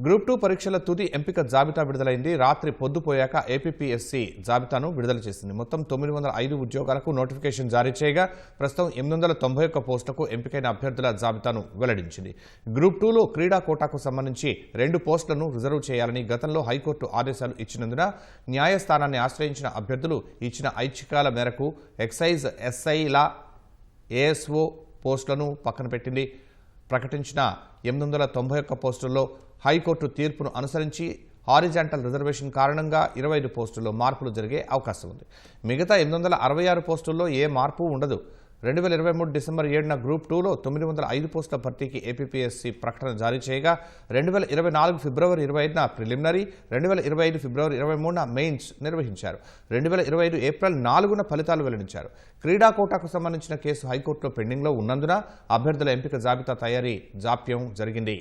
Group 2 పరీక్షల తుది ఎంపిక జాబితా విడుదలైంది. రాత్రి పొద్దుపోయాక ఏపీపీఎస్సీ జాబితాను విడుదల చేసింది. మొత్తం 905 ఉద్యోగాలకు నోటిఫికేషన్ జారీ చేయగా ప్రస్తుతం 891 పోస్టులకు ఎంపికైన అభ్యర్థుల జాబితాను వెల్లడించింది. గ్రూప్ 2లో క్రీడా కోటాకు సంబంధించి 2 పోస్టులను రిజర్వ్ చేయాలని గతంలో హైకోర్టు ఆదేశాలు ఇచ్చినందున న్యాయస్థానాన్ని ఆశ్రయించిన అభ్యర్థులు ఇచ్చిన ఐచ్ఛికాల మేరకు ఎక్సైజ్ ఎస్ఐల ఏఎస్ఓ పోస్టులను పక్కన పెట్టింది. ప్రకటించిన 891 పోస్టుల్లో హైకోర్టు తీర్పును అనుసరించి హారిజాంటల్ రిజర్వేషన్ కారణంగా 25 పోస్టుల్లో మార్పులు జరిగే అవకాశం ఉంది. మిగతా 866 పోస్టుల్లో ఏ మార్పు ఉండదు. 2023 డిసెంబర్ 7న గ్రూప్ 2లో 905 పోస్టుల భర్తీకి ఏపీపీఎస్సీ ప్రకటన జారీ చేయగా 2024 ఫిబ్రవరి 25న ప్రిలిమినరీ, 2025 ఫిబ్రవరి 23న మెయిన్స్ నిర్వహించారు. 2025 ఏప్రిల్ 4న ఫలితాలు వెల్లడించారు. క్రీడా కోటాకు సంబంధించిన కేసు హైకోర్టులో పెండింగ్లో ఉన్నందున అభ్యర్థుల ఎంపిక జాబితా తయారీ జాప్యం జరిగింది.